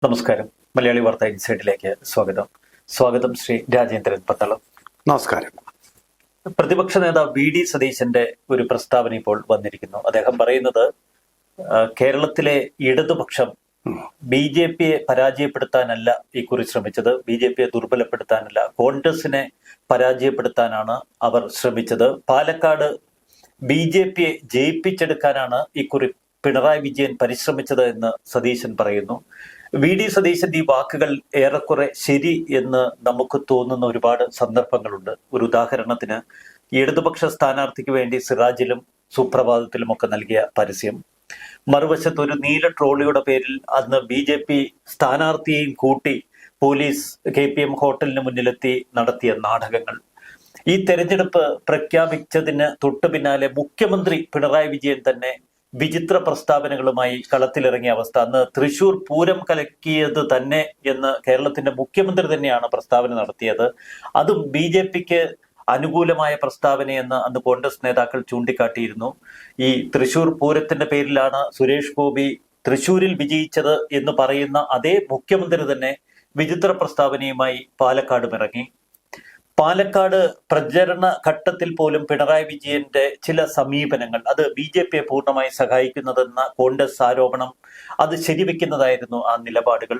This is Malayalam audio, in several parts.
നമസ്കാരം. മലയാളി വാർത്ത ഇൻസൈഡിലേക്ക് സ്വാഗതം ശ്രീ രാജേന്ദ്രൻ പത്തളം. നമസ്കാരം. പ്രതിപക്ഷ നേതാവ് വി.ഡി. സതീശന്റെ ഒരു പ്രസ്താവന ഇപ്പോൾ വന്നിരിക്കുന്നു. അദ്ദേഹം പറയുന്നത് കേരളത്തിലെ ഇടതുപക്ഷം ബി.ജെ.പിയെ പരാജയപ്പെടുത്താനല്ല ഇക്കുറി ശ്രമിച്ചത്, ബി.ജെ.പിയെ ദുർബലപ്പെടുത്താനല്ല, കോൺഗ്രസിനെ പരാജയപ്പെടുത്താനാണ് അവർ ശ്രമിച്ചത്. പാലക്കാട് ബി.ജെ.പിയെ ജയിപ്പിച്ചെടുക്കാനാണ് ഇക്കുറി പിണറായി വിജയൻ പരിശ്രമിച്ചത് എന്ന് സതീശൻ പറയുന്നു. വി.ഡി. സതീശന്റെ ഈ വാക്കുകൾ ഏറെക്കുറെ ശരി എന്ന് നമുക്ക് തോന്നുന്ന ഒരുപാട് സന്ദർഭങ്ങളുണ്ട്. ഒരു ഉദാഹരണത്തിന്, ഇടതുപക്ഷ സ്ഥാനാർത്ഥിക്ക് വേണ്ടി സിറാജിലും സുപ്രഭാതത്തിലും ഒക്കെ നൽകിയ പരസ്യം, മറുവശത്ത് ഒരു നീല ട്രോളിയുടെ പേരിൽ അന്ന് ബി.ജെ.പി സ്ഥാനാർത്ഥിയെയും കൂട്ടി പോലീസ് KPM ഹോട്ടലിന് മുന്നിലെത്തി നടത്തിയ നാടകങ്ങൾ, ഈ തെരഞ്ഞെടുപ്പ് പ്രഖ്യാപിച്ചതിന് തൊട്ടു പിന്നാലെ മുഖ്യമന്ത്രി പിണറായി വിജയൻ തന്നെ വിചിത്ര പ്രസ്താവനകളുമായി കളത്തിലിറങ്ങിയ അവസ്ഥ, അന്ന് തൃശൂർ പൂരം കലക്കിയത് തന്നെ എന്ന് കേരളത്തിന്റെ മുഖ്യമന്ത്രി തന്നെയാണ് പ്രസ്താവന നടത്തിയത്. അതും ബി.ജെ.പിക്ക് അനുകൂലമായ പ്രസ്താവനയെന്ന് അന്ന് കോൺഗ്രസ് നേതാക്കൾ ചൂണ്ടിക്കാട്ടിയിരുന്നു. ഈ തൃശൂർ പൂരത്തിന്റെ പേരിലാണ് സുരേഷ് ഗോപി തൃശൂരിൽ വിജയിച്ചത് എന്ന് പറയുന്ന അതേ മുഖ്യമന്ത്രി തന്നെ വിചിത്ര പ്രസ്താവനയുമായി പാലക്കാടും ഇറങ്ങി. പാലക്കാട് പ്രചരണ ഘട്ടത്തിൽ പോലും പിണറായി വിജയന്റെ ചില സമീപനങ്ങൾ അത് ബി.ജെ.പിയെ പൂർണ്ണമായി സഹായിക്കുന്നതെന്ന കോൺഗ്രസ് ആരോപണം അത് ശരിവെക്കുന്നതായിരുന്നു ആ നിലപാടുകൾ.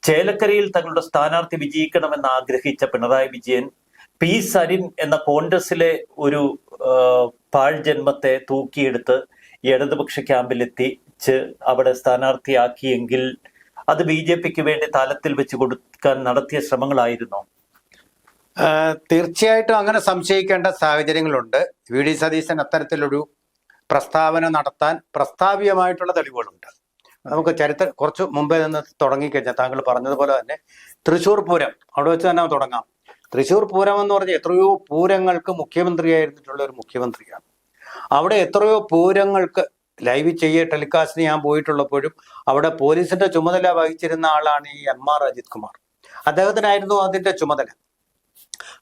ചേലക്കരയിൽ തങ്ങളുടെ സ്ഥാനാർത്ഥി വിജയിക്കണമെന്ന് ആഗ്രഹിച്ച പിണറായി വിജയൻ പി സരിൻ എന്ന കോൺഗ്രസിലെ ഒരു പാഴ്ജന്മത്തെ തൂക്കിയെടുത്ത് ഇടതുപക്ഷ ക്യാമ്പിലെത്തിച്ച് അവിടെ സ്ഥാനാർത്ഥിയാക്കിയെങ്കിൽ അത് ബി.ജെ.പിക്ക് വേണ്ടി താലത്തിൽ വെച്ച് കൊടുക്കാൻ നടത്തിയ ശ്രമങ്ങളായിരുന്നു. തീർച്ചയായിട്ടും അങ്ങനെ സംശയിക്കേണ്ട സാഹചര്യങ്ങളുണ്ട്. വി.ഡി. സതീശൻ അത്തരത്തിലൊരു പ്രസ്താവന നടത്താൻ പ്രസ്താവ്യമായിട്ടുള്ള തെളിവുകളുണ്ട്. നമുക്ക് കുറച്ച് മുമ്പേ നിന്ന് തുടങ്ങിക്കഴിഞ്ഞാൽ താങ്കൾ പറഞ്ഞതുപോലെ തന്നെ തൃശ്ശൂർ പൂരം അവിടെ വെച്ച് തന്നെ തുടങ്ങാം. തൃശ്ശൂർ പൂരം എന്ന് പറഞ്ഞാൽ എത്രയോ പൂരങ്ങൾക്ക് മുഖ്യമന്ത്രിയായിരുന്നിട്ടുള്ള ഒരു മുഖ്യമന്ത്രിയാണ്. അവിടെ എത്രയോ പൂരങ്ങൾക്ക് ലൈവ് ടെലികാസ്റ്റിന് ഞാൻ പോയിട്ടുള്ളപ്പോഴും അവിടെ പോലീസിന്റെ ചുമതല വഹിച്ചിരുന്ന ആളാണ് ഈ M.R. അജിത് കുമാർ. അദ്ദേഹത്തിനായിരുന്നു അതിന്റെ ചുമതല.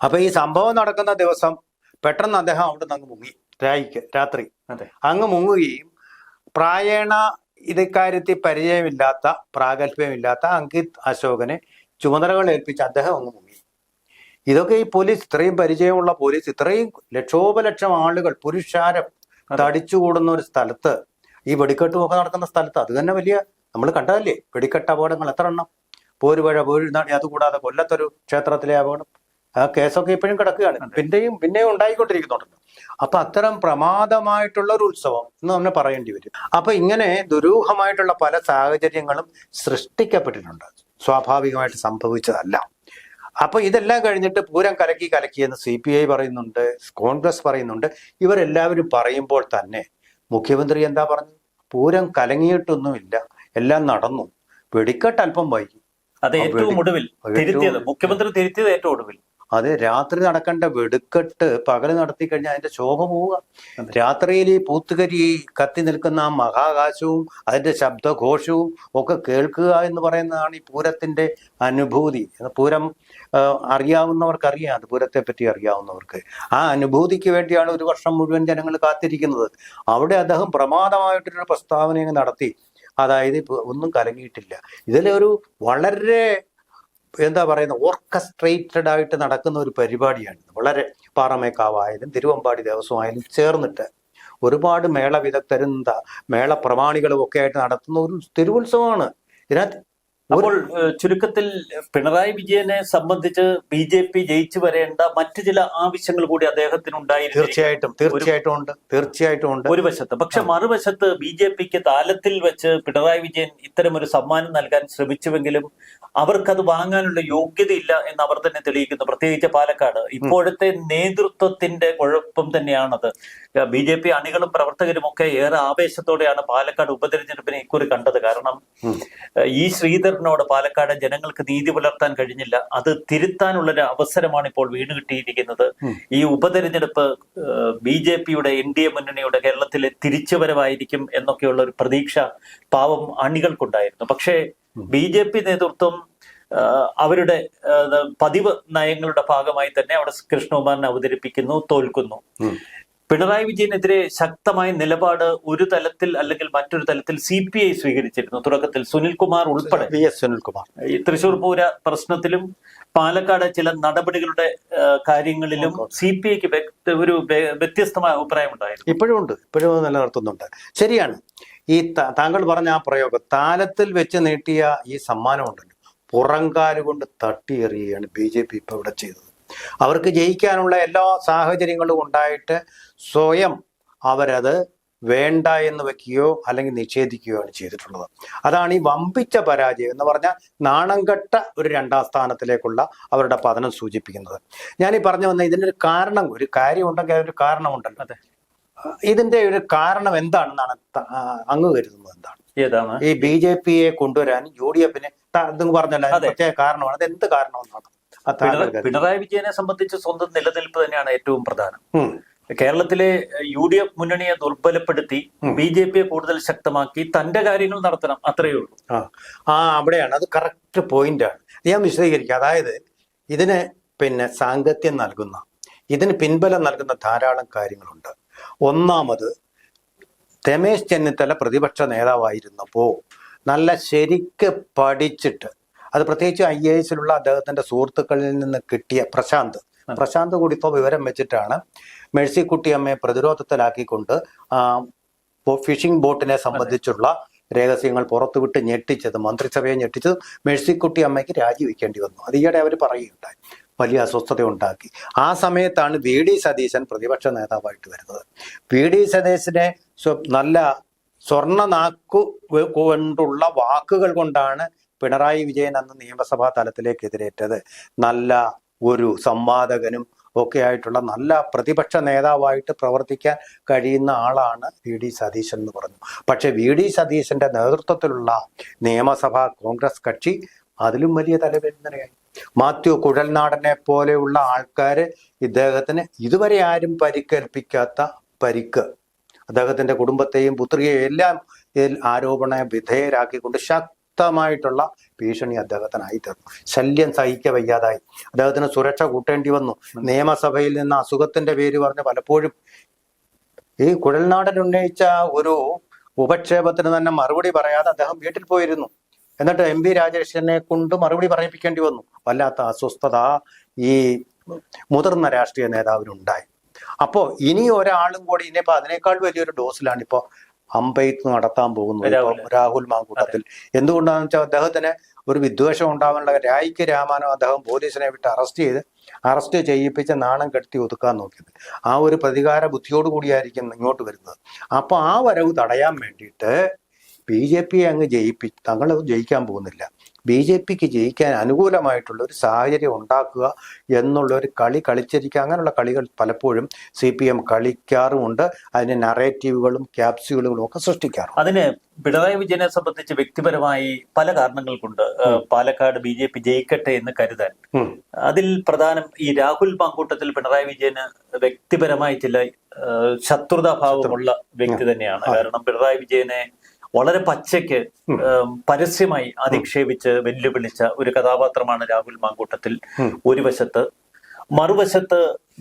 അപ്പൊ ഈ സംഭവം നടക്കുന്ന ദിവസം പെട്ടെന്ന് അദ്ദേഹം അവിടെ നിന്ന് അങ്ങ് മുങ്ങി, രാത്രി അങ്ങ് മുങ്ങുകയും പ്രായേണ ഇക്കാര്യത്തിൽ പരിചയമില്ലാത്ത പ്രാഗൽഭ്യമില്ലാത്ത അങ്കിത് അശോകനെ ചുമതലകൾ ഏൽപ്പിച്ച് അദ്ദേഹം അങ്ങ് മുങ്ങി. ഇതൊക്കെ ഈ പോലീസ്, ഇത്രയും പരിചയമുള്ള പോലീസ്, ഇത്രയും ലക്ഷോപലക്ഷം ആളുകൾ പുരുഷാരം തടിച്ചുകൂടുന്ന ഒരു സ്ഥലത്ത്, ഈ വെടിക്കെട്ടുമൊക്കെ നടക്കുന്ന സ്ഥലത്ത്, അത് തന്നെ വലിയ നമ്മൾ കണ്ടതല്ലേ വെടിക്കെട്ട് അപകടങ്ങൾ എത്ര എണ്ണം, പോരുപഴ പോരുന്നാടി, അതുകൂടാതെ കൊല്ലത്തൊരു ക്ഷേത്രത്തിലെ അപകടം, ആ കേസൊക്കെ ഇപ്പോഴും കിടക്കുകയാണ്, പിന്നെയും ഉണ്ടായിക്കൊണ്ടിരിക്കുന്നുണ്ടല്ലോ. അപ്പൊ അത്തരം പ്രമാദമായിട്ടുള്ള ഒരു ഉത്സവം എന്ന് നമ്മൾ പറയേണ്ടി വരും. അപ്പൊ ഇങ്ങനെ ദുരൂഹമായിട്ടുള്ള പല സാഹചര്യങ്ങളും സൃഷ്ടിക്കപ്പെട്ടിട്ടുണ്ട്, സ്വാഭാവികമായിട്ട് സംഭവിച്ചതല്ല. അപ്പൊ ഇതെല്ലാം കഴിഞ്ഞിട്ട് പൂരം കലക്കിയെന്ന് CPI പറയുന്നുണ്ട്, കോൺഗ്രസ് പറയുന്നുണ്ട്. ഇവരെല്ലാവരും പറയുമ്പോൾ തന്നെ മുഖ്യമന്ത്രി എന്താ പറഞ്ഞു? പൂരം കലങ്ങിയിട്ടൊന്നുമില്ല, എല്ലാം നടന്നു, വെടിക്കെട്ട് അല്പം വൈകി. അത് ഏറ്റവും ഒടുവിൽ മുഖ്യമന്ത്രി തിരുത്തിയത് ഏറ്റവും ഒടുവിൽ. അത് രാത്രി നടക്കേണ്ട വെടിക്കെട്ട് പകല് നടത്തി കഴിഞ്ഞാൽ അതിന്റെ ശോഭ പോവുക. രാത്രിയിൽ ഈ പൂത്തുകരി കത്തി നിൽക്കുന്ന ആ മഹാകാശവും അതിന്റെ ശബ്ദഘോഷവും ഒക്കെ കേൾക്കുക എന്ന് പറയുന്നതാണ് ഈ പൂരത്തിന്റെ അനുഭൂതി. പൂരം അറിയാവുന്നവർക്കറിയാം, അത് പൂരത്തെ പറ്റി അറിയാവുന്നവർക്ക്. ആ അനുഭൂതിക്ക് വേണ്ടിയാണ് ഒരു വർഷം മുഴുവൻ ജനങ്ങൾ കാത്തിരിക്കുന്നത്. അവിടെ അദ്ദേഹം പ്രമാദമായിട്ടൊരു പ്രസ്താവന നടത്തി. അതായത് ഒന്നും കലങ്ങിയിട്ടില്ല. ഇതിലൊരു വളരെ എന്താ പറയുന്ന ഓർക്കസ്ട്രേറ്റഡ് ആയിട്ട് നടക്കുന്ന ഒരു പരിപാടിയാണ്. വളരെ പാറമേക്കാവായാലും തിരുവമ്പാടി ദേവസ്വമായാലും ചേർന്നിട്ട് ഒരുപാട് മേള വിദഗ്ധരും മേള പ്രമാണികളും ഒക്കെ ആയിട്ട് നടത്തുന്ന ഒരു തിരുവുത്സവമാണ്. ഇതിനകത്ത് അപ്പോൾ ചുരുക്കത്തിൽ പിണറായി വിജയനെ സംബന്ധിച്ച് ബി.ജെ.പി ജയിച്ചു വരേണ്ട മറ്റു ചില ആവശ്യങ്ങൾ കൂടി അദ്ദേഹത്തിനുണ്ടായിരുന്നു. തീർച്ചയായിട്ടും ഉണ്ട് ഒരു വശത്ത്. പക്ഷെ മറുവശത്ത് ബി.ജെ.പിക്ക് താലത്തിൽ വെച്ച് പിണറായി വിജയൻ ഇത്തരം ഒരു സമ്മാനം നൽകാൻ ശ്രമിച്ചുവെങ്കിലും അവർക്കത് വാങ്ങാനുള്ള യോഗ്യതയില്ല എന്ന് അവർ തന്നെ തെളിയിക്കുന്നു. പ്രത്യേകിച്ച് പാലക്കാട് ഇപ്പോഴത്തെ നേതൃത്വത്തിന്റെ കുഴപ്പം തന്നെയാണത്. ബി.ജെ.പി അണികളും പ്രവർത്തകരും ഒക്കെ ഏറെ ആവേശത്തോടെയാണ് പാലക്കാട് ഉപതെരഞ്ഞെടുപ്പിനെ ഇക്കുറി കണ്ടത്. കാരണം ഈ ശ്രീധരനോട് പാലക്കാട് ജനങ്ങൾക്ക് നീതി പുലർത്താൻ കഴിഞ്ഞില്ല. അത് തിരുത്താനുള്ളൊരു അവസരമാണ് ഇപ്പോൾ വീണ് കിട്ടിയിരിക്കുന്നത്. ഈ ഉപതെരഞ്ഞെടുപ്പ് ബി.ജെ.പിയുടെ NDA മുന്നണിയുടെ കേരളത്തിലെ തിരിച്ചുവരവായിരിക്കും എന്നൊക്കെയുള്ള ഒരു പ്രതീക്ഷ പാവം അണികൾക്കുണ്ടായിരുന്നു. പക്ഷേ ബി.ജെ.പി നേതൃത്വം അവരുടെ പതിവ് നയങ്ങളുടെ ഭാഗമായി തന്നെ അവിടെ കൃഷ്ണകുമാറിനെ അവതരിപ്പിക്കുന്നു, തോൽക്കുന്നു. പിണറായി വിജയനെതിരെ ശക്തമായ നിലപാട് ഒരു തലത്തിൽ അല്ലെങ്കിൽ മറ്റൊരു തലത്തിൽ CPI സ്വീകരിച്ചിരുന്നു. തുടക്കത്തിൽ സുനിൽകുമാർ ഉൾപ്പെടെ VS സുനിൽകുമാർ ഈ തൃശൂർ പൂര പ്രശ്നത്തിലും പാലക്കാട് ചില നടപടികളുടെ കാര്യങ്ങളിലും CPIക്ക് ഒരു വ്യത്യസ്തമായ അഭിപ്രായം ഉണ്ടായിരുന്നു. ഇപ്പോഴും നിലനിർത്തുന്നുണ്ട്. ശരിയാണ്. ഈ താങ്കൾ പറഞ്ഞ ആ പ്രയോഗം, താലത്തിൽ വെച്ച് നീട്ടിയ ഈ സമ്മാനമുണ്ടല്ലോ, പുറംകാലുകൊണ്ട് തട്ടിയെറിയുകയാണ് BJP ഇപ്പൊ ഇവിടെ ചെയ്തത്. അവർക്ക് ജയിക്കാനുള്ള എല്ലാ സാഹചര്യങ്ങളും ഉണ്ടായിട്ട് സ്വയം അവരത് വേണ്ട എന്ന് വെക്കുകയോ അല്ലെങ്കിൽ നിഷേധിക്കുകയോ ആണ് ചെയ്തിട്ടുള്ളത്. അതാണ് ഈ വമ്പിച്ച പരാജയം എന്ന് പറഞ്ഞാൽ നാണംകെട്ട ഒരു 2ാം സ്ഥാനത്തിലേക്കുള്ള അവരുടെ പതനം സൂചിപ്പിക്കുന്നത്. ഞാനീ പറഞ്ഞു വന്ന ഇതിനൊരു കാരണം, ഒരു കാര്യം ഉണ്ടെങ്കിൽ അതൊരു കാരണമുണ്ടല്ലോ. അതെ, ഇതിന്റെ ഒരു കാരണം എന്താണെന്നാണ് അങ്ങ് കരുതുന്നത്? എന്താണ് ഏതാണ് ഈ BJPയെ കൊണ്ടുവരാൻ UDFനെ പറഞ്ഞല്ലോ പ്രത്യേക കാരണമാണ്? അത് എന്ത് കാരണമെന്നാണ്? പിണറായി വിജയനെ സംബന്ധിച്ച് സ്വന്തം നിലനിൽപ്പ് തന്നെയാണ് ഏറ്റവും പ്രധാനം. കേരളത്തിലെ UDF മുന്നണിയെ ദുർബലപ്പെടുത്തി BJPയെ കൂടുതൽ ശക്തമാക്കി തന്റെ കാര്യങ്ങൾ നടത്തണം, അത്രയേ ഉള്ളൂ. അവിടെയാണ്, അത് കറക്റ്റ് പോയിന്റാണ്. ഞാൻ വിശദീകരിക്കാം. അതായത് ഇതിന് സാങ്കത്യം നൽകുന്ന, ഇതിന് പിൻബലം നൽകുന്ന ധാരാളം കാര്യങ്ങളുണ്ട്. ഒന്നാമത്, രമേശ് ചെന്നിത്തല പ്രതിപക്ഷ നേതാവായിരുന്നപ്പോ നല്ല ശരിക്ക് പഠിച്ചിട്ട്, അത് പ്രത്യേകിച്ച് IAS അദ്ദേഹത്തിന്റെ സുഹൃത്തുക്കളിൽ നിന്ന് കിട്ടിയ പ്രശാന്ത് കൂടി ഇപ്പോൾ വിവരം വെച്ചിട്ടാണ് മേഴ്സിക്കുട്ടിയമ്മയെ പ്രതിരോധത്തിലാക്കിക്കൊണ്ട് ഫിഷിംഗ് ബോട്ടിനെ സംബന്ധിച്ചുള്ള രഹസ്യങ്ങൾ പുറത്തുവിട്ട് ഞെട്ടിച്ചത്, മന്ത്രിസഭയെ ഞെട്ടിച്ചത് മേഴ്സിക്കുട്ടിയമ്മയ്ക്ക് രാജിവെക്കേണ്ടി വന്നു. അത് ഈയിടെ അവർ പറയുകയുണ്ടായി, വലിയ അസ്വസ്ഥത ഉണ്ടാക്കി. ആ സമയത്താണ് VD സതീശൻ പ്രതിപക്ഷ നേതാവായിട്ട് വരുന്നത്. VD സതീശനെ നല്ല സ്വർണ്ണ നാക്കു കൊണ്ടുള്ള വാക്കുകൾ കൊണ്ടാണ് പിണറായി വിജയൻ അന്ന് നിയമസഭാ തലത്തിലേക്ക് എതിരേറ്റത്. നല്ല ഒരു സംവാദകനും ഒക്കെ ആയിട്ടുള്ള നല്ല പ്രതിപക്ഷ നേതാവായിട്ട് പ്രവർത്തിക്കാൻ കഴിയുന്ന ആളാണ് VD സതീശൻ എന്ന് പറഞ്ഞു. പക്ഷെ VD സതീശന്റെ നേതൃത്വത്തിലുള്ള നിയമസഭാ കോൺഗ്രസ് കക്ഷി അതിലും വലിയ തലവേദനയായി. മാത്യു കുഴൽനാടനെ പോലെയുള്ള ആൾക്കാര് ഇദ്ദേഹത്തിന് ഇതുവരെ ആരും പരിക്കേൽപ്പിക്കാത്ത പരിക്ക്, അദ്ദേഹത്തിന്റെ കുടുംബത്തെയും പുത്രിയെയും എല്ലാം ആരോപണ വിധേയരാക്കിക്കൊണ്ട് ശക്തമായിട്ടുള്ള ഭീഷണി അദ്ദേഹത്തിനായി തീർന്നു. ശല്യം സഹിക്ക വയ്യാതായി. അദ്ദേഹത്തിന് സുരക്ഷ കൂട്ടേണ്ടി വന്നു. നിയമസഭയിൽ നിന്ന് അസുഖത്തിന്റെ പേര് പറഞ്ഞ് പലപ്പോഴും ഈ കുഴൽനാടൻ ഉന്നയിച്ച ഒരു ഉപക്ഷേപത്തിന് തന്നെ മറുപടി പറയാതെ അദ്ദേഹം വീട്ടിൽ പോയിരുന്നു. എന്നിട്ട് MP രാജേഷിനെ കൊണ്ട് മറുപടി പറയിപ്പിക്കേണ്ടി വന്നു. വല്ലാത്ത അസ്വസ്ഥത ഈ മുതിർന്ന രാഷ്ട്രീയ നേതാവിനുണ്ടായി. അപ്പോ ഇനി ഒരാളും കൂടി, ഇനിയിപ്പോ അതിനേക്കാൾ വലിയൊരു ഡോസിലാണ് ഇപ്പോ അമ്പെയ്ത്ത് നടത്താൻ പോകുന്നത് രാഹുൽ മാങ്കൂട്ടത്തിൽ. എന്തുകൊണ്ടാണെന്ന് വെച്ചാൽ അദ്ദേഹത്തിന് ഒരു വിദ്വേഷം ഉണ്ടാവാനുള്ള, രായിക്ക് രാമാനോ അദ്ദേഹം പോലീസിനെ വിട്ട് അറസ്റ്റ് ചെയ്യിപ്പിച്ച് നാണം കെടുത്തി ഒതുക്കാൻ നോക്കിയത്. ആ ഒരു പ്രതികാര ബുദ്ധിയോടുകൂടിയായിരിക്കും ഇങ്ങോട്ട് വരുന്നത്. അപ്പൊ ആ വരവ് തടയാൻ വേണ്ടിയിട്ട് BJPയെ അങ്ങ് തങ്ങളത് ജയിക്കാൻ പോകുന്നില്ല, BJPക്ക് ജയിക്കാൻ അനുകൂലമായിട്ടുള്ള ഒരു സാഹചര്യം ഉണ്ടാക്കുക എന്നുള്ള ഒരു കളി കളിച്ചിരിക്കുക. അങ്ങനെയുള്ള കളികൾ പലപ്പോഴും CPM കളിക്കാറുമുണ്ട്. അതിന് നറേറ്റീവുകളും ക്യാപ്സ്യൂളുകളും ഒക്കെ സൃഷ്ടിക്കാറുണ്ട്. അതിന് പിണറായി വിജയനെ സംബന്ധിച്ച് വ്യക്തിപരമായി പല കാരണങ്ങൾ കൊണ്ട് പാലക്കാട് BJP ജയിക്കട്ടെ എന്ന് കരുതാൻ, അതിൽ പ്രധാനം ഈ രാഹുൽ മാങ്കൂട്ടത്തിൽ പിണറായി വിജയന് വ്യക്തിപരമായി ചില ശത്രുതാഭാവമുള്ള വ്യക്തി തന്നെയാണ്. കാരണം പിണറായി വിജയനെ വളരെ പച്ചയ്ക്ക് പരസ്യമായി അധിക്ഷേപിച്ച് വെല്ലുവിളിച്ച ഒരു കഥാപാത്രമാണ് രാഹുൽ മാങ്കൂട്ടത്തിൽ ഒരു വശത്ത്. മറുവശത്ത്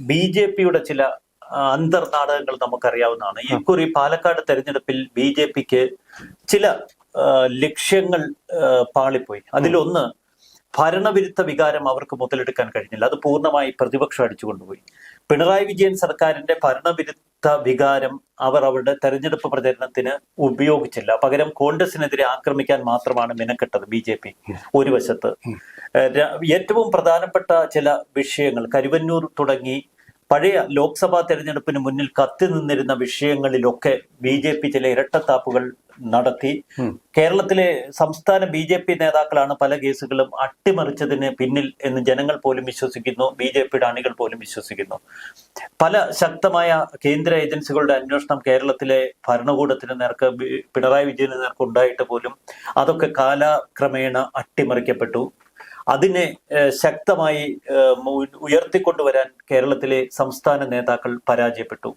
BJPയുടെ ചില അന്തർനാടകങ്ങൾ നമുക്കറിയാവുന്നതാണ്. ഇക്കുറി പാലക്കാട് തെരഞ്ഞെടുപ്പിൽ BJPക്ക് ചില ലക്ഷ്യങ്ങൾ പാളിപ്പോയി. അതിലൊന്ന്, ഭരണവിരുദ്ധ വികാരം അവർക്ക് മുതലെടുക്കാൻ കഴിഞ്ഞില്ല. അത് പൂർണ്ണമായി പ്രതിപക്ഷം അടിച്ചുകൊണ്ടുപോയി. പിണറായി വിജയൻ സർക്കാരിന്റെ ഭരണവിരുദ്ധ വികാരം അവർ അവരുടെ തെരഞ്ഞെടുപ്പ് പ്രചരണത്തിന് ഉപയോഗിച്ചില്ല. പകരം കോൺഗ്രസിനെതിരെ ആക്രമിക്കാൻ മാത്രമാണ് മിനക്കെട്ടത് BJP ഒരു വശത്ത്. ഏറ്റവും പ്രധാനപ്പെട്ട ചില വിഷയങ്ങൾ, കരുവന്നൂർ തുടങ്ങി പഴയ ലോക്സഭാ തെരഞ്ഞെടുപ്പിന് മുന്നിൽ കത്തി നിന്നിരുന്ന വിഷയങ്ങളിലൊക്കെ BJP ചില ഇരട്ടത്താപ്പുകൾ നടത്തി. കേരളത്തിലെ സംസ്ഥാന BJP നേതാക്കളാണ് പല കേസുകളും അട്ടിമറിച്ചതിന് പിന്നിൽ എന്ന് ജനങ്ങൾ പോലും വിശ്വസിക്കുന്നു, BJPയുടെ അണികൾ പോലും വിശ്വസിക്കുന്നു. പല ശക്തമായ കേന്ദ്ര ഏജൻസികളുടെ അന്വേഷണം കേരളത്തിലെ ഭരണകൂടത്തിന് നേർക്ക്, പിണറായി വിജയന് നേർക്ക് ഉണ്ടായിട്ട് പോലും അതൊക്കെ കാലക്രമേണ അട്ടിമറിക്കപ്പെട്ടു. അതിനെ ശക്തമായി ഉയർത്തിക്കൊണ്ടുവരാൻ കേരളത്തിലെ സംസ്ഥാന നേതാക്കൾ പരാജയപ്പെട്ടു.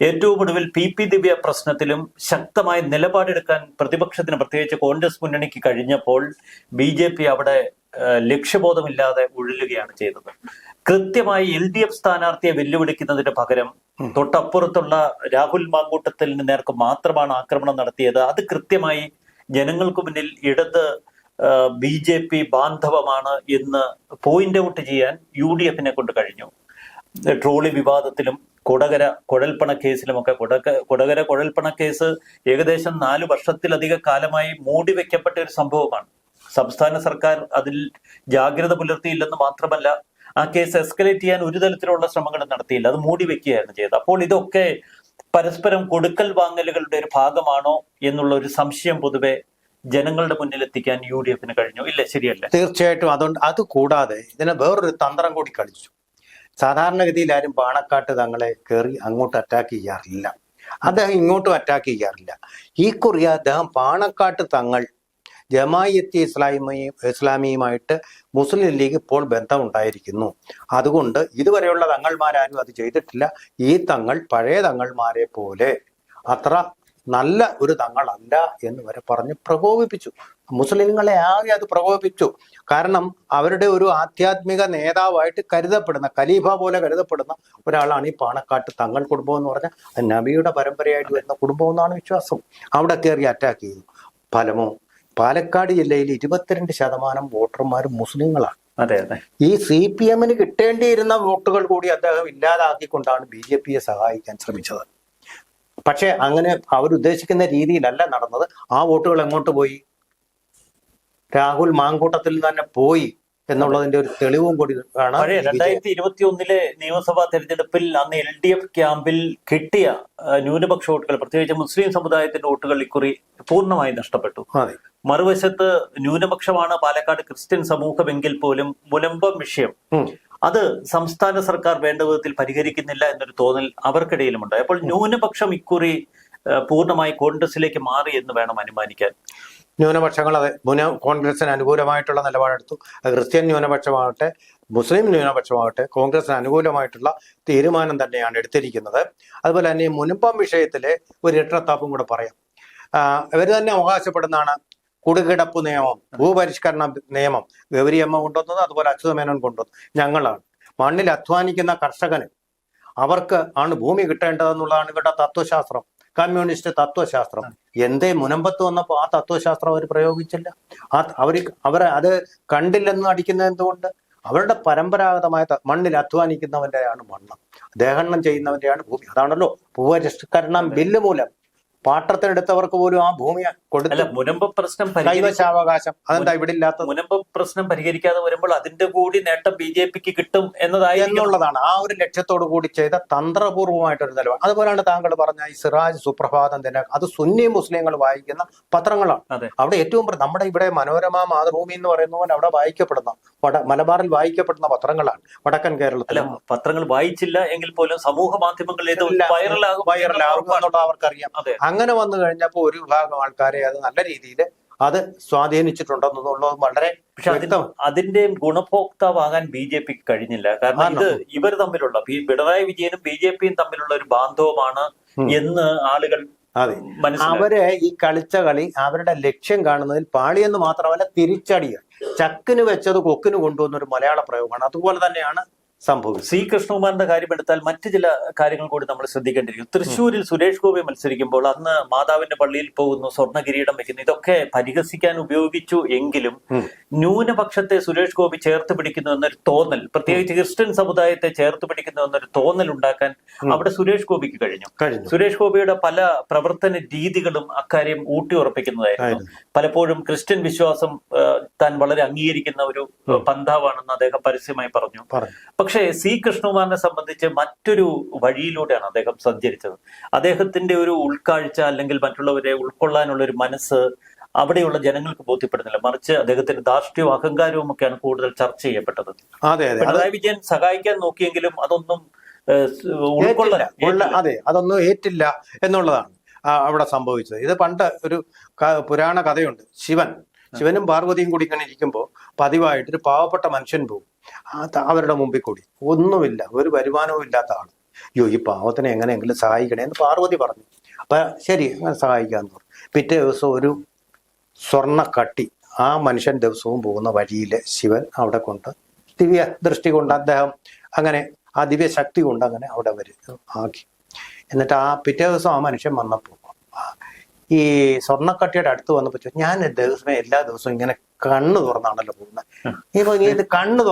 ഏറ്റവും ഒടുവിൽ PP ദിവ്യ പ്രശ്നത്തിലും ശക്തമായ നിലപാടെടുക്കാൻ പ്രതിപക്ഷത്തിന്, പ്രത്യേകിച്ച് കോൺഗ്രസ് മുന്നണിക്ക് കഴിഞ്ഞപ്പോൾ BJP അവിടെ ലക്ഷ്യബോധമില്ലാതെ ഉഴലുകയാണ് ചെയ്തത്. കൃത്യമായി LDF സ്ഥാനാർത്ഥിയെ വെല്ലുവിളിക്കുന്നതിന് പകരം തൊട്ടപ്പുറത്തുള്ള രാഹുൽ മാങ്കൂട്ടത്തിന് നേർക്ക് മാത്രമാണ് ആക്രമണം നടത്തിയത്. അത് കൃത്യമായി ജനങ്ങൾക്ക് മുന്നിൽ ഇടത് BJP ബാന്ധവമാണ് എന്ന് പോയിന്റ് ഔട്ട് ചെയ്യാൻ UDF-നെ കൊണ്ട് കഴിഞ്ഞു. ട്രോളി വിവാദത്തിലും കൊടകര കുഴൽപ്പണ കേസിലുമൊക്കെ കൊടകര കുഴൽപ്പണ കേസ് ഏകദേശം 4 വർഷത്തിലധിക കാലമായി മൂടിവെക്കപ്പെട്ട ഒരു സംഭവമാണ്. സംസ്ഥാന സർക്കാർ അതിൽ ജാഗ്രത പുലർത്തിയില്ലെന്ന് മാത്രമല്ല, ആ കേസ് എസ്കലേറ്റ് ചെയ്യാൻ ഒരു തരത്തിലുള്ള ശ്രമങ്ങളും നടത്തിയില്ല, അത് മൂടിവെക്കുകയായിരുന്നു ചെയ്തത്. അപ്പോൾ ഇതൊക്കെ പരസ്പരം കൊടുക്കൽ വാങ്ങലുകളുടെ ഒരു ഭാഗമാണോ എന്നുള്ള ഒരു സംശയം പൊതുവെ ജനങ്ങളുടെ മുന്നിൽ എത്തിക്കാൻ UDF-ന് കഴിഞ്ഞു. ഇല്ലേ, ശരിയല്ല? തീർച്ചയായിട്ടും. അതുകൊണ്ട് അത് കൂടാതെ ഇതിനെ വേറൊരു തന്ത്രം കൂടി കളിച്ചു. സാധാരണഗതിയിൽ ആരും പാണക്കാട്ട് തങ്ങളെ കയറി അങ്ങോട്ട് അറ്റാക്ക് ചെയ്യാറില്ല, അദ്ദേഹം ഇങ്ങോട്ടും അറ്റാക്ക് ചെയ്യാറില്ല. ഈ കുറി അദ്ദേഹം പാണക്കാട്ട് തങ്ങൾ ജമായത്തെ ഇസ്ലാമിയുമായിട്ട് മുസ്ലിം ലീഗ് ഇപ്പോൾ ബന്ധമുണ്ടായിരിക്കുന്നു, അതുകൊണ്ട് ഇതുവരെയുള്ള തങ്ങൾമാരും അത് ചെയ്തിട്ടില്ല, ഈ തങ്ങൾ പഴയ തങ്ങൾമാരെ പോലെ അത്ര നല്ല ഒരു തങ്ങളല്ല എന്ന് വരെ പറഞ്ഞ് പ്രകോപിപ്പിച്ചു. മുസ്ലിങ്ങളെ ആകെ അത് പ്രകോപിപ്പിച്ചു. കാരണം അവരുടെ ഒരു ആധ്യാത്മിക നേതാവായിട്ട് കരുതപ്പെടുന്ന, ഖലീഫ പോലെ കരുതപ്പെടുന്ന ഒരാളാണ് ഈ പാണക്കാട്ട് തങ്ങൾ കുടുംബം എന്ന് പറഞ്ഞാൽ. നബിയുടെ പരമ്പരയായിട്ട് വരുന്ന കുടുംബം എന്നാണ് വിശ്വാസം. അവിടെ കയറി അറ്റാക്ക് ചെയ്തു. ഫലമോ, പാലക്കാട് ജില്ലയിൽ 22% വോട്ടർമാർ മുസ്ലിങ്ങളാണ്. അതെ അതെ. ഈ CPM-ന് കിട്ടേണ്ടിയിരുന്ന വോട്ടുകൾ കൂടി അദ്ദേഹം ഇല്ലാതാക്കിക്കൊണ്ടാണ് BJP-യെ സഹായിക്കാൻ ശ്രമിച്ചത്. പക്ഷെ അങ്ങനെ അവരുദ്ദേശിക്കുന്ന രീതിയിലല്ല നടന്നത്. ആ വോട്ടുകൾ എങ്ങോട്ട് പോയി? രാഹുൽ മാങ്കൂട്ടത്തിൽ തന്നെ പോയി എന്നുള്ളതിന്റെ ഒരു തെളിവും കൂടി ആണ്. 2021 നിയമസഭാ തെരഞ്ഞെടുപ്പിൽ അന്ന് LDF ക്യാമ്പിൽ കിട്ടിയ ന്യൂനപക്ഷ വോട്ടുകൾ, പ്രത്യേകിച്ച് മുസ്ലിം സമുദായത്തിന്റെ വോട്ടുകൾ ഇക്കുറി പൂർണ്ണമായി നഷ്ടപ്പെട്ടു. മറുവശത്ത് ന്യൂനപക്ഷമാണ് പാലക്കാട് ക്രിസ്ത്യൻ സമൂഹമെങ്കിൽ പോലും മുനമ്പം വിഷയം അത് സംസ്ഥാന സർക്കാർ വേണ്ട വിധത്തിൽ പരിഹരിക്കുന്നില്ല എന്നൊരു തോന്നൽ അവർക്കിടയിലുമുണ്ട്. അപ്പോൾ ന്യൂനപക്ഷം ഇക്കുറി പൂർണ്ണമായി കോൺഗ്രസിലേക്ക് മാറി എന്ന് വേണം അനുമാനിക്കാൻ. ന്യൂനപക്ഷങ്ങൾ അതെ കോൺഗ്രസിന് അനുകൂലമായിട്ടുള്ള നിലപാടെടുത്തു. ക്രിസ്ത്യൻ ന്യൂനപക്ഷമാകട്ടെ മുസ്ലിം ന്യൂനപക്ഷമാകട്ടെ കോൺഗ്രസിന് അനുകൂലമായിട്ടുള്ള തീരുമാനം തന്നെയാണ് എടുത്തിരിക്കുന്നത്. അതുപോലെ തന്നെ മുനമ്പം വിഷയത്തിലെ ഒരു ഇരട്ടത്താപ്പും കൂടെ പറയാം. ഇവർ തന്നെ അവകാശപ്പെടുന്നതാണ് കുടികിടപ്പ് നിയമം, ഭൂപരിഷ്കരണ നിയമം ഗൗരിയമ്മ കൊണ്ടുവന്നത്, അതുപോലെ അച്യുതമേനോൻ കൊണ്ടുവന്നത്. ഞങ്ങളാണ് മണ്ണിൽ അധ്വാനിക്കുന്ന കർഷകന് അവർക്ക് ആണ് ഭൂമി കിട്ടേണ്ടതെന്നുള്ളതാണ് ഇവരുടെ തത്വശാസ്ത്രം, കമ്മ്യൂണിസ്റ്റ് തത്വശാസ്ത്രം. എന്തേ മുനമ്പത്ത് വന്നപ്പോൾ ആ തത്വശാസ്ത്രം അവർ പ്രയോഗിച്ചില്ല? അവർ അത് കണ്ടില്ലെന്ന് അടിക്കുന്നത് എന്തുകൊണ്ട്? അവരുടെ പരമ്പരാഗതമായ മണ്ണിൽ അധ്വാനിക്കുന്നവന്റെയാണ് മണ്ണ്, ദേഹരണം ചെയ്യുന്നവന്റെയാണ് ഭൂമി. അതാണല്ലോ ഭൂപരിഷ്കരണം ബില്ല് മൂലം പാട്ടത്തിനെടുത്തവർക്ക് പോലും ആ ഭൂമി കൊടുത്തില്ല. മുനമ്പം പ്രശ്നം കൈവശാവകാശം അതെന്താ ഇവിടെ ഇല്ലാത്ത? മുനമ്പം പ്രശ്നം പരിഹരിക്കാതെ വരുമ്പോൾ അതിന്റെ കൂടി നേട്ടം BJP-ക്ക് കിട്ടും എന്നുള്ളതാണ് ആ ഒരു ലക്ഷ്യത്തോടു കൂടി ചെയ്ത തന്ത്രപൂർവമായിട്ടൊരു നിലപാട്. അതുപോലെയാണ് താങ്കൾ പറഞ്ഞ ഈ സിറാജ്, സുപ്രഭാതം, ദിനകരൻ, അത് സുന്നി മുസ്ലിങ്ങൾ വായിക്കുന്ന പത്രങ്ങളാണ്. അവിടെ ഏറ്റവും നമ്മുടെ ഇവിടെ മനോരമ, മാതൃഭൂമി എന്ന് പറയുന്ന പോലെ അവിടെ വായിക്കപ്പെടുന്ന മലബാറിൽ വായിക്കപ്പെടുന്ന പത്രങ്ങളാണ്. വടക്കൻ കേരളത്തിൽ പത്രങ്ങൾ വായിച്ചില്ല എങ്കിൽ പോലും സമൂഹ മാധ്യമങ്ങളിൽ വൈറലാകും എന്നുള്ളത് അവർക്കറിയാം. അങ്ങനെ വന്നു കഴിഞ്ഞപ്പോൾ ഒരു വിഭാഗം ആൾക്കാരെ അത് നല്ല രീതിയിൽ അത് സ്വാധീനിച്ചിട്ടുണ്ടെന്നുള്ളത് വളരെ. പക്ഷെ അതിന്റെ ഗുണഭോക്താവാകാൻ BJP-ക്ക് കഴിഞ്ഞില്ല. കാരണം ഇത് ഇവർ തമ്മിലുള്ള പിണറായി വിജയനും BJP-യും തമ്മിലുള്ള ഒരു ബാന്ധവമാണ് എന്ന് ആളുകൾ അവരെ ഈ കളിച്ച കളി അവരുടെ ലക്ഷ്യം കാണുന്നതിൽ പാളിയെന്ന് മാത്രമല്ല തിരിച്ചടിയ ചക്കിന് വെച്ചത് കൊക്കിന് കൊണ്ടുവന്ന ഒരു മലയാള പ്രയോഗമാണ്. അതുപോലെ തന്നെയാണ് സംഭവിച്ചു. C. കൃഷ്ണകുമാറിന്റെ കാര്യം എടുത്താൽ മറ്റു ചില കാര്യങ്ങൾ കൂടി നമ്മൾ ശ്രദ്ധിക്കേണ്ടിയിരിക്കും. തൃശ്ശൂരിൽ സുരേഷ് ഗോപി മത്സരിക്കുമ്പോൾ അന്ന് മാതാവിന്റെ പള്ളിയിൽ പോകുന്നു, സ്വർണ്ണ കിരീടം വെക്കുന്നു, ഇതൊക്കെ പരിഹസിക്കാൻ ഉപയോഗിച്ചു എങ്കിലും ന്യൂനപക്ഷത്തെ സുരേഷ് ഗോപി ചേർത്ത് പിടിക്കുന്നു എന്നൊരു തോന്നൽ, പ്രത്യേകിച്ച് ക്രിസ്ത്യൻ സമുദായത്തെ ചേർത്ത് പിടിക്കുന്നു എന്നൊരു തോന്നൽ ഉണ്ടാക്കാൻ അവിടെ സുരേഷ് ഗോപിക്ക് കഴിഞ്ഞു. സുരേഷ് ഗോപിയുടെ പല പ്രവർത്തന രീതികളും അക്കാര്യം ഊട്ടി ഉറപ്പിക്കുന്നതായിരുന്നു. പലപ്പോഴും ക്രിസ്ത്യൻ വിശ്വാസം താൻ വളരെ അംഗീകരിക്കുന്ന ഒരു പന്ഥാവാണെന്ന് അദ്ദേഹം പരസ്യമായി പറഞ്ഞു. പക്ഷേ C. കൃഷ്ണകുമാറിനെ സംബന്ധിച്ച് മറ്റൊരു വഴിയിലൂടെയാണ് അദ്ദേഹം സഞ്ചരിച്ചത്. അദ്ദേഹത്തിന്റെ ഒരു ഉൾക്കാഴ്ച അല്ലെങ്കിൽ മറ്റുള്ളവരെ ഉൾക്കൊള്ളാനുള്ള ഒരു മനസ്സ് അവിടെയുള്ള ജനങ്ങൾക്ക് ബോധ്യപ്പെടുന്നില്ല. മറിച്ച് അദ്ദേഹത്തിന്റെ ധാർഷ്ട്യവും അഹങ്കാരവും ഒക്കെയാണ് കൂടുതൽ ചർച്ച ചെയ്യപ്പെട്ടത്. പിണറായി വിജയൻ സഹായിക്കാൻ നോക്കിയെങ്കിലും അതൊന്നും അതൊന്നും ഏറ്റില്ല എന്നുള്ളതാണ് അവിടെ സംഭവിച്ചത്. ഇത് പണ്ട് ഒരു പുരാണ കഥയുണ്ട്. ശിവനും പാർവതിയും കൂടി ഇങ്ങനെ ഇരിക്കുമ്പോൾ പതിവായിട്ടൊരു പാവപ്പെട്ട മനുഷ്യൻ പോകും അവരുടെ മുമ്പിൽ കൂടി. ഒന്നുമില്ല, ഒരു വരുമാനവും ഇല്ലാത്ത ആള്. അയ്യോ, ഈ പാവത്തിനെ എങ്ങനെയെങ്കിലും സഹായിക്കണേ എന്ന് പാർവതി പറഞ്ഞു. അപ്പൊ ശരി, അങ്ങനെ സഹായിക്കാന്ന് പറഞ്ഞു. പിറ്റേ ദിവസം ഒരു സ്വർണ്ണ കട്ടി ആ മനുഷ്യൻ ദിവസവും പോകുന്ന വഴിയില് ശിവൻ അവിടെ കൊണ്ട് ദിവ്യ ദൃഷ്ടി കൊണ്ട് അദ്ദേഹം അങ്ങനെ ആ ദിവ്യ ശക്തി കൊണ്ട് അങ്ങനെ അവിടെ ആക്കി. എന്നിട്ട് ആ പിറ്റേ ദിവസം ആ മനുഷ്യൻ വന്നപ്പോൾ ഈ സ്വർണ്ണക്കട്ടിയുടെ അടുത്ത് വന്നപ്പോൾ ചോദിച്ചു, ഞാൻ എല്ലാ ദിവസവും ഇങ്ങനെ കണ്ണ് തുറന്നാണല്ലോ പോകുന്നത്, ഇപ്പൊ നീ ഇത് കണ്ണ്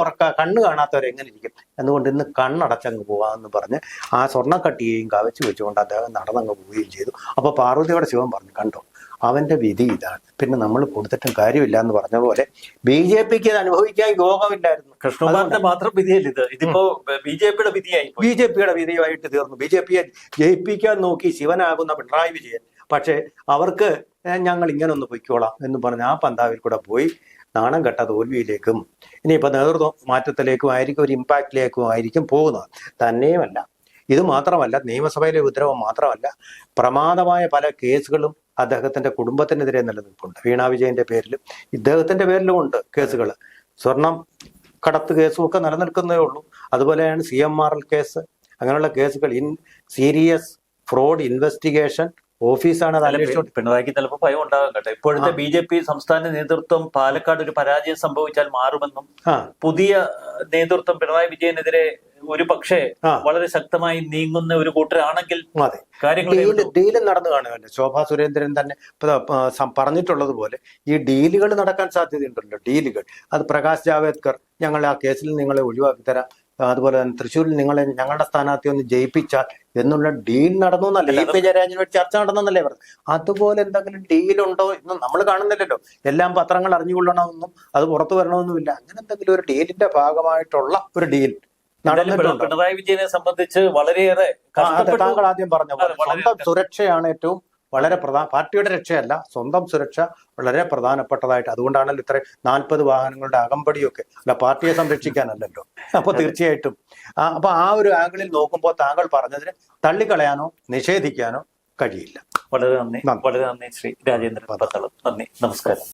കാണാത്തവരെ എങ്ങനെ ഇരിക്കും, അതുകൊണ്ട് ഇന്ന് കണ്ണടച്ചങ്ങ് പോവാന്ന് പറഞ്ഞ് ആ സ്വർണ്ണക്കട്ടിയെയും കവച്ചു വെച്ചുകൊണ്ട് അദ്ദേഹം നടന്നങ്ങ് പോവുകയും ചെയ്തു. അപ്പൊ പാർവതിയോടെ ശിവൻ പറഞ്ഞു, കണ്ടോ അവന്റെ വിധി ഇതാണ്, പിന്നെ നമ്മൾ കൊടുത്തിട്ടും കാര്യമില്ല എന്ന് പറഞ്ഞ പോലെ BJPക്ക് ഇത് അനുഭവിക്കാൻ യോഗമില്ലായിരുന്നു. കൃഷ്ണകുമാറിന്റെ മാത്രം വിധിയല്ല ഇത്, ഇതിപ്പോ BJPയുടെ വിധിയായി, BJPയുടെ വിധിയായിട്ട് തീർന്നു. BJPയെ ജയിപ്പിക്കാൻ നോക്കി ശിവനാകുന്ന പിണറായി വിജയൻ, പക്ഷെ അവർക്ക് ഞങ്ങൾ ഇങ്ങനെ ഒന്ന് പൊയ്ക്കോളാം എന്ന് പറഞ്ഞ് ആ പന്താവിൽ കൂടെ പോയി നാണം കെട്ട തോൽവിയിലേക്കും ഇനിയിപ്പോ നേതൃത്വ മാറ്റത്തിലേക്കും ആയിരിക്കും, ഒരു ഇമ്പാക്റ്റിലേക്കും ആയിരിക്കും പോകുന്നത്. തന്നെയുമല്ല, ഇത് മാത്രമല്ല, നിയമസഭയിലെ ഉത്തരവ് മാത്രമല്ല, പ്രമാദമായ പല കേസുകളും അദ്ദേഹത്തിന്റെ കുടുംബത്തിനെതിരെ നിലനിൽപ്പുണ്ട്. വീണ വിജയന്റെ പേരിലും ഇദ്ദേഹത്തിന്റെ പേരിലും ഉണ്ട് കേസുകൾ. സ്വർണം കടത്ത് കേസും ഒക്കെ നിലനിൽക്കുന്നേ ഉള്ളൂ. അതുപോലെയാണ് CMRL കേസ്, അങ്ങനെയുള്ള കേസുകൾ. സീരിയസ് ഫ്രോഡ് ഇൻവെസ്റ്റിഗേഷൻ ഓഫീസാണ് അത് അന്വേഷിച്ചോട്ട്. പിണറായിക്ക് ചിലപ്പോൾ ഭയം ഉണ്ടാകാൻ കേട്ടോ. ഇപ്പോഴത്തെ BJP സംസ്ഥാന നേതൃത്വം പാലക്കാട് ഒരു പരാജയം സംഭവിച്ചാൽ മാറുമെന്നും പുതിയ നേതൃത്വം പിണറായി വിജയനെതിരെ ഒരു പക്ഷേ വളരെ ശക്തമായി നീങ്ങുന്ന ഒരു കൂട്ടരാണെങ്കിൽ കാര്യങ്ങൾ ഡീല് നടന്നു കാണുമല്ലോ. ശോഭാ സുരേന്ദ്രൻ തന്നെ പറഞ്ഞിട്ടുള്ളതുപോലെ ഈ ഡീലുകൾ നടക്കാൻ സാധ്യതയുണ്ടല്ലോ. ഡീലുകൾ അത് പ്രകാശ് ജാവേദ്കർ ഞങ്ങൾ ആ കേസിൽ നിങ്ങളെ ഒഴിവാക്കി തരാം, അതുപോലെ തന്നെ തൃശ്ശൂരിൽ ഞങ്ങളുടെ സ്ഥാനാർത്ഥി ഒന്ന് ജയിപ്പിച്ചാൽ എന്നുള്ള ഡീൽ നടന്നു എന്നല്ലേ EP ജയരാജനുമായിട്ട് ചർച്ച നടന്നെന്നല്ലേ പറഞ്ഞു. അതുപോലെ എന്തെങ്കിലും ഡീലുണ്ടോ എന്ന് നമ്മൾ കാണുന്നില്ലല്ലോ. എല്ലാം പത്രങ്ങൾ അറിഞ്ഞുകൊള്ളണമെന്നും അത് പുറത്തു വരണമെന്നുമില്ല. അങ്ങനെ എന്തെങ്കിലും ഒരു ഡീലിന്റെ ഭാഗമായിട്ടുള്ള ഒരു ഡീൽ നടന്നിട്ടുണ്ടോ? പിണറായി വിജയനെ സംബന്ധിച്ച് വളരെയേറെ താങ്കൾ ആദ്യം പറഞ്ഞ പോലെ സ്വന്തം സുരക്ഷയാണ് ഏറ്റവും വളരെ പാർട്ടിയുടെ രക്ഷയല്ല, സ്വന്തം സുരക്ഷ വളരെ പ്രധാനപ്പെട്ടതായിട്ട്. അതുകൊണ്ടാണല്ലോ ഇത്ര 40 വാഹനങ്ങളുടെ അകമ്പടിയൊക്കെ, അല്ല പാർട്ടിയെ സംരക്ഷിക്കാനല്ലല്ലോ. അപ്പൊ തീർച്ചയായിട്ടും അപ്പൊ ആ ഒരു ആംഗിളിൽ നോക്കുമ്പോൾ താങ്കൾ പറഞ്ഞതിന് തള്ളിക്കളയാനോ നിഷേധിക്കാനോ കഴിയില്ല. വളരെ നന്ദി ശ്രീ രാജേന്ദ്രൻ പന്തളം. നന്ദി, നമസ്കാരം.